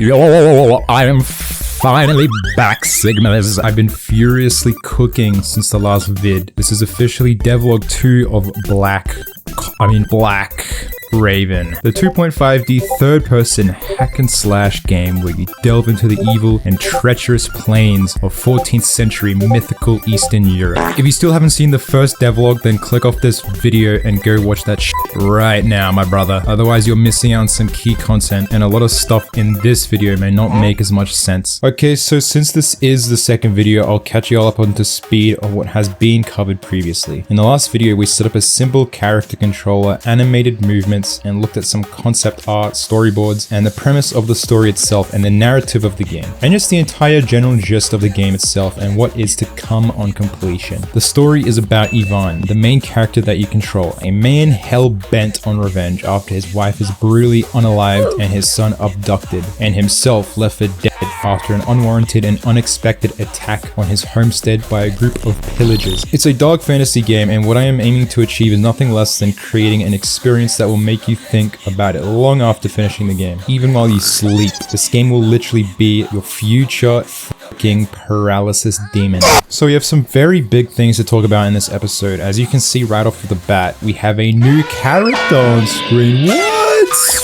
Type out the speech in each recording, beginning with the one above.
Yo, I am finally back, Sigmas. I've been furiously cooking since the last vid. This is officially Devlog 2 of Black Raven, the 2.5D third-person hack-and-slash game where you delve into the evil and treacherous plains of 14th century mythical Eastern Europe. If you still haven't seen the first devlog, then click off this video and go watch that shit right now, my brother. Otherwise, you're missing out on some key content, and a lot of stuff in this video may not make as much sense. Okay, so since this is the second video, I'll catch you all up onto speed of what has been covered previously. In the last video, we set up a simple character controller, animated movements, and looked at some concept art, storyboards, and the premise of the story itself and the narrative of the game, and just the entire general gist of the game itself and what is to come on completion. The story is about Ivan, the main character that you control, a man hell-bent on revenge after his wife is brutally unalived and his son abducted, and himself left for dead after an unwarranted and unexpected attack on his homestead by a group of pillagers. It's a dark fantasy game, and what I am aiming to achieve is nothing less than creating an experience that will make you think about it long after finishing the game, even while you sleep. This game will literally be your future fucking paralysis demon. So we have some very big things to talk about in this episode. As you can see right off the bat, we have a new character on screen. What?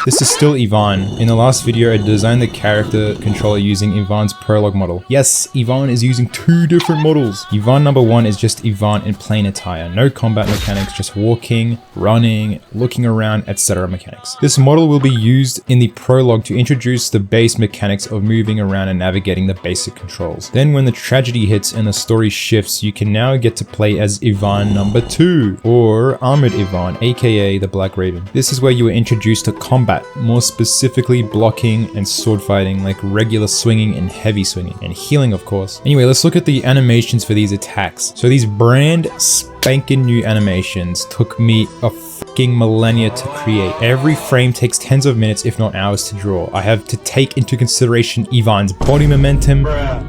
This is still Ivan. In the last video, I designed the character controller using Ivan's prologue model. Yes, Ivan is using two different models. Ivan number 1 is just Ivan in plain attire. No combat mechanics, just walking, running, looking around, etc. mechanics. This model will be used in the prologue to introduce the base mechanics of moving around and navigating the basic controls. Then when the tragedy hits and the story shifts, you can now get to play as Ivan number 2, or Armored Ivan, aka the Black Raven. This is where you are introduced to combat, more specifically blocking and sword fighting, like regular swinging and heavy swinging, and healing of course. Anyway, let's look at the animations for these attacks. So these brand spanking new animations took me a fucking millennia to create. Every frame takes tens of minutes if not hours to draw. I have to take into consideration Ivan's body momentum,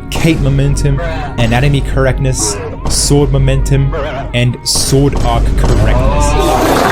cape momentum, anatomy correctness, sword momentum, and sword arc correctness.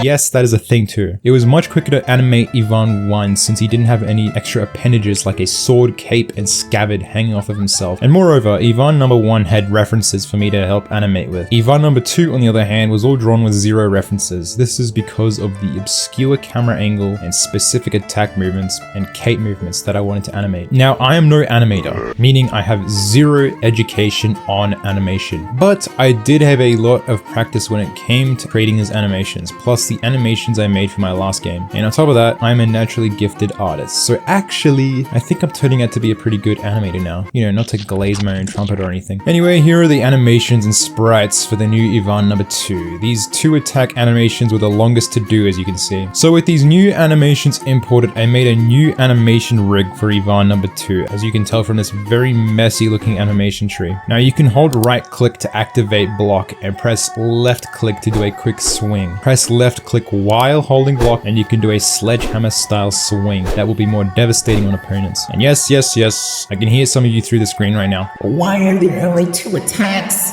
Yes, that is a thing too. It was much quicker to animate Ivan 1 since he didn't have any extra appendages like a sword, cape, and scabbard hanging off of himself. And moreover, Ivan number 1 had references for me to help animate with. Ivan number 2, on the other hand, was all drawn with 0 references. This is because of the obscure camera angle and specific attack movements and cape movements that I wanted to animate. Now, I am no animator, meaning I have 0 education on animation, but I did have a lot of practice when it came to creating these animations, plus the animations I made for my last game. And on top of that, I'm a naturally gifted artist. So actually, I think I'm turning out to be a pretty good animator now. You know, not to glaze my own trumpet or anything. Anyway, here are the animations and sprites for the new Ivan number 2. These 2 attack animations were the longest to do, as you can see. So with these new animations imported, I made a new animation rig for Ivan number 2, as you can tell from this very messy looking animation tree. Now you can hold right click to activate block and press left click to do a quick swing. Press left click while holding block and you can do a sledgehammer style swing that will be more devastating on opponents. And yes, I can hear some of you through the screen right now. Why are there only 2 attacks?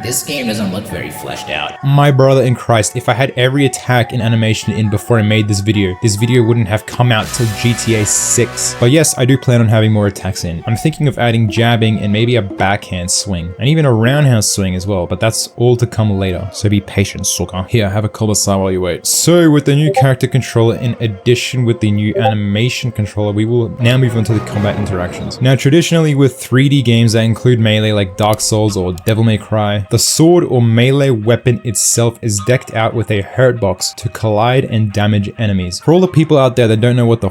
This game doesn't look very fleshed out. My brother in Christ, if I had every attack and animation in before I made this video wouldn't have come out till GTA 6. But yes, I do plan on having more attacks in. I'm thinking of adding jabbing and maybe a backhand swing, and even a roundhouse swing as well, but that's all to come later, so be patient, sucker. Here, have a commissar while you wait. So with the new character controller in addition with the new animation controller, we will now move on to the combat interactions. Now traditionally with 3D games that include melee like Dark Souls or Devil May Cry, the sword or melee weapon itself is decked out with a hurt box to collide and damage enemies. For all the people out there that don't know what the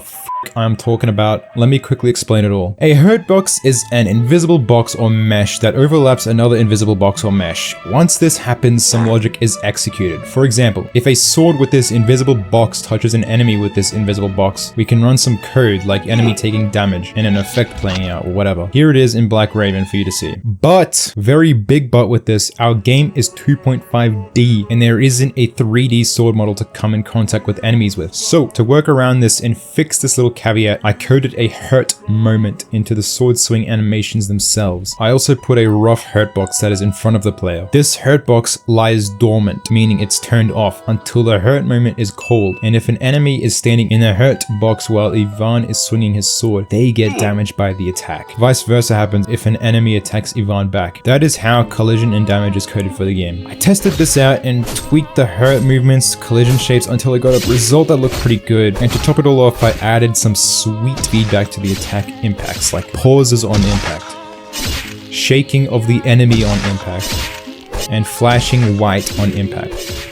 I'm talking about, let me quickly explain it all. A hurt box is an invisible box or mesh that overlaps another invisible box or mesh. Once this happens, some logic is executed. For example, if a sword with this invisible box touches an enemy with this invisible box, we can run some code like enemy taking damage and an effect playing out or whatever. Here it is in Black Raven for you to see. But, very big but with this, our game is 2.5D and there isn't a 3D sword model to come in contact with enemies with. So, to work around this and fix this little caveat, I coded a hurt moment into the sword swing animations themselves. I also put a rough hurt box that is in front of the player. This hurt box lies dormant, meaning it's turned off until a hurt moment is called, and if an enemy is standing in a hurt box while Ivan is swinging his sword, they get damaged by the attack. Vice versa happens if an enemy attacks Ivan back. That is how collision and damage is coded for the game. I tested this out and tweaked the hurt movements, collision shapes until I got a result that looked pretty good, and to top it all off, I added some sweet feedback to the attack impacts, like pauses on impact, shaking of the enemy on impact, and flashing white on impact,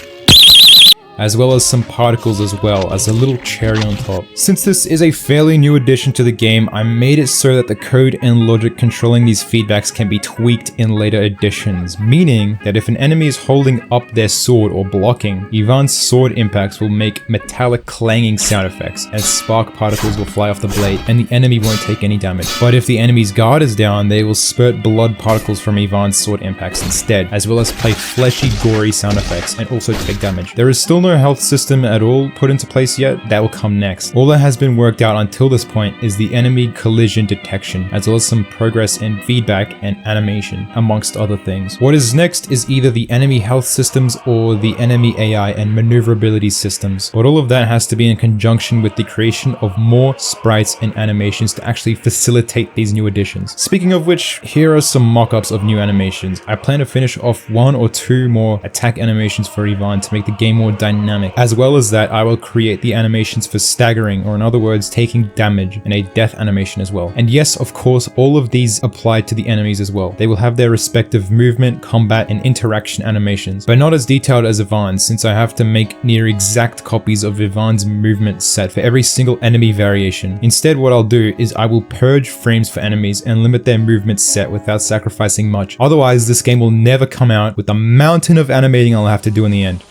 as well as some particles as well as a little cherry on top. Since this is a fairly new addition to the game, I made it so that the code and logic controlling these feedbacks can be tweaked in later editions, meaning that if an enemy is holding up their sword or blocking, Ivan's sword impacts will make metallic clanging sound effects as spark particles will fly off the blade and the enemy won't take any damage. But if the enemy's guard is down, they will spurt blood particles from Ivan's sword impacts instead, as well as play fleshy, gory sound effects and also take damage. There is still no health system at all put into place yet. That will come next. All that has been worked out until this point is the enemy collision detection, as well as some progress in feedback and animation, amongst other things. What is next is either the enemy health systems or the enemy AI and maneuverability systems, but all of that has to be in conjunction with the creation of more sprites and animations to actually facilitate these new additions. Speaking of which, here are some mock-ups of new animations. I plan to finish off 1 or 2 more attack animations for Ivan to make the game more dynamic. As well as that, I will create the animations for staggering, or in other words, taking damage, and a death animation as well. And yes, of course, all of these apply to the enemies as well. They will have their respective movement, combat, and interaction animations, but not as detailed as Ivan's, since I have to make near exact copies of Ivan's movement set for every single enemy variation. Instead, what I'll do is I will purge frames for enemies and limit their movement set without sacrificing much. Otherwise, this game will never come out with the mountain of animating I'll have to do in the end.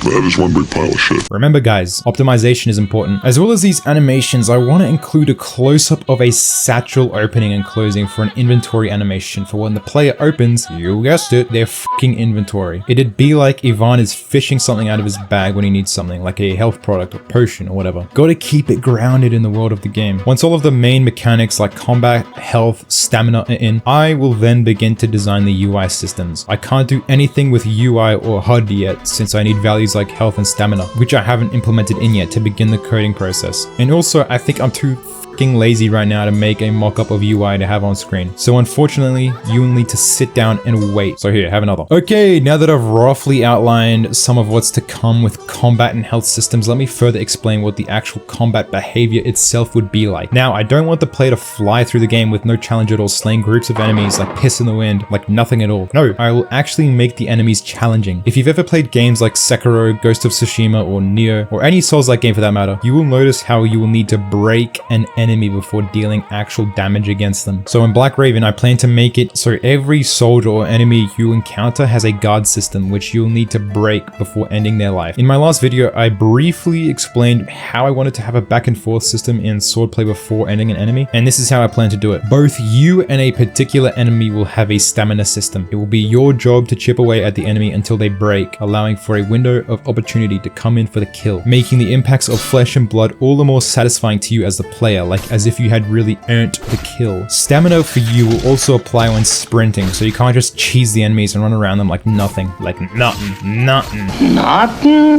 That is one big pile of shit. Remember guys, optimization is important. As well as these animations, I want to include a close-up of a satchel opening and closing for an inventory animation for when the player opens, you guessed it, their fucking inventory. It'd be like Ivan is fishing something out of his bag when he needs something, like a health product or potion or whatever. Gotta keep it grounded in the world of the game. Once all of the main mechanics like combat, health, stamina are in, I will then begin to design the UI systems. I can't do anything with UI or HUD yet, since I need values like health and stamina, which I haven't implemented in yet to begin the coding process. And also, I think I'm too lazy right now to make a mock-up of UI to have on screen. So unfortunately, you will need to sit down and wait. So here, have another. Okay, now that I've roughly outlined some of what's to come with combat and health systems, let me further explain what the actual combat behavior itself would be like. Now, I don't want the player to fly through the game with no challenge at all, slaying groups of enemies like piss in the wind, like nothing at all. No, I will actually make the enemies challenging. If you've ever played games like Sekiro, Ghost of Tsushima, or Nioh, or any Souls-like game for that matter, you will notice how you will need to break an enemy before dealing actual damage against them. So in Black Raven, I plan to make it so every soldier or enemy you encounter has a guard system which you'll need to break before ending their life. In my last video, I briefly explained how I wanted to have a back and forth system in swordplay before ending an enemy, and this is how I plan to do it. Both you and a particular enemy will have a stamina system. It will be your job to chip away at the enemy until they break, allowing for a window of opportunity to come in for the kill, making the impacts of flesh and blood all the more satisfying to you as the player, like as if you had really earned the kill. Stamina for you will also apply when sprinting, so you can't just cheese the enemies and run around them like nothing. Nothing.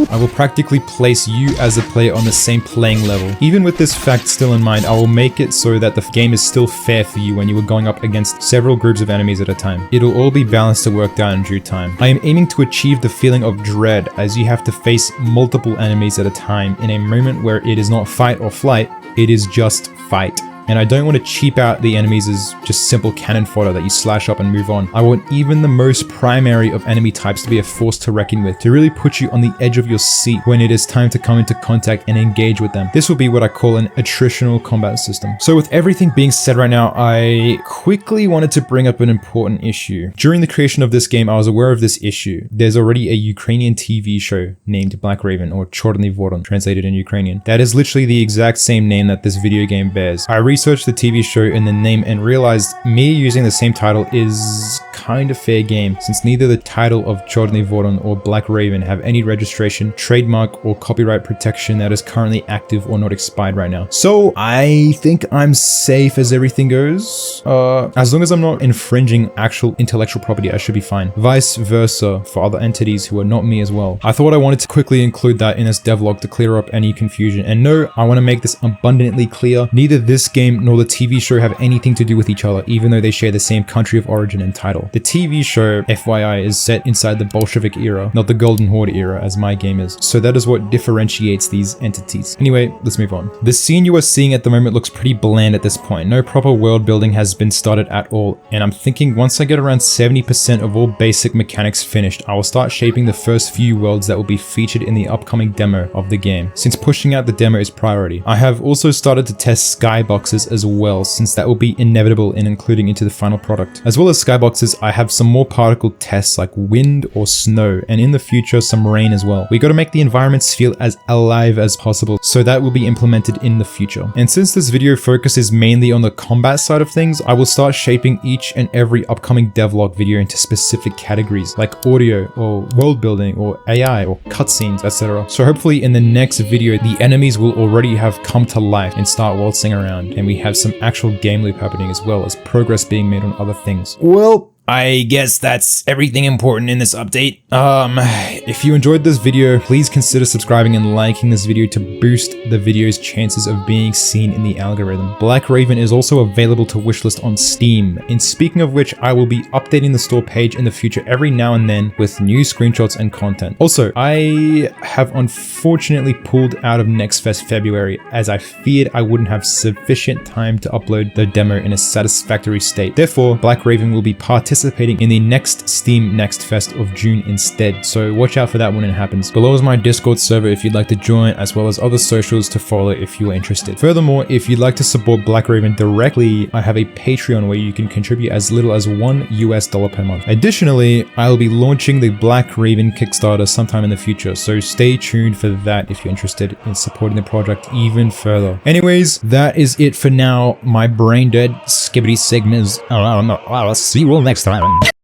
I will practically place you as a player on the same playing level. Even with this fact still in mind, I will make it so that the game is still fair for you when you are going up against several groups of enemies at a time. It'll all be balanced to work out in due time. I am aiming to achieve the feeling of dread as you have to face multiple enemies at a time in a moment where it is not fight or flight, it is just fight. And I don't want to cheap out the enemies as just simple cannon fodder that you slash up and move on. I want even the most primary of enemy types to be a force to reckon with, to really put you on the edge of your seat when it is time to come into contact and engage with them. This will be what I call an attritional combat system. So with everything being said right now, I quickly wanted to bring up an important issue. During the creation of this game, I was aware of this issue. There's already a Ukrainian TV show named Black Raven, or 𝐁𝐿 Voron, translated in Ukrainian. That is literally the exact same name that this video game bears. I researched the TV show and the name and realized me using the same title is kind of fair game since neither the title of 𝐁𝐋𝐀𝐂𝐊 or Black Raven have any registration, trademark, or copyright protection that is currently active or not expired right now. So I think I'm safe as everything goes. As long as I'm not infringing actual intellectual property, I should be fine. Vice versa for other entities who are not me as well. I thought I wanted to quickly include that in this devlog to clear up any confusion. And no, I want to make this abundantly clear. Neither this game nor the TV show have anything to do with each other, even though they share the same country of origin and title. The TV show, FYI, is set inside the Bolshevik era, not the Golden Horde era as my game is. So that is what differentiates these entities. Anyway, let's move on. The scene you are seeing at the moment looks pretty bland at this point. No proper world building has been started at all, and I'm thinking once I get around 70% of all basic mechanics finished, I will start shaping the first few worlds that will be featured in the upcoming demo of the game, since pushing out the demo is priority. I have also started to test skyboxes as well, since that will be inevitable in including into the final product. As well as skyboxes, I have some more particle tests like wind or snow, and in the future some rain as well. We got to make the environments feel as alive as possible, so that will be implemented in the future. And since this video focuses mainly on the combat side of things, I will start shaping each and every upcoming devlog video into specific categories like audio or world building or AI or cutscenes, etc. So hopefully in the next video, the enemies will already have come to life and start waltzing around, and we have some actual game loop happening as well as progress being made on other things. Well, I guess that's everything important in this update. If you enjoyed this video, please consider subscribing and liking this video to boost the video's chances of being seen in the algorithm. Black Raven is also available to wishlist on Steam. And speaking of which, I will be updating the store page in the future every now and then with new screenshots and content. Also, I have unfortunately pulled out of Next Fest February as I feared I wouldn't have sufficient time to upload the demo in a satisfactory state. Therefore, Black Raven will be participating in the next Steam Next Fest of June instead, so watch out for that when it happens. Below is my Discord server if you'd like to join, as well as other socials to follow if you are interested. Furthermore, if you'd like to support Black Raven directly, I have a Patreon where you can contribute as little as $1 per month. Additionally, I'll be launching the Black Raven Kickstarter sometime in the future, so stay tuned for that if you're interested in supporting the project even further. Anyways, that is it for now. My brain dead skibbity sigmas. I'll see you all next time.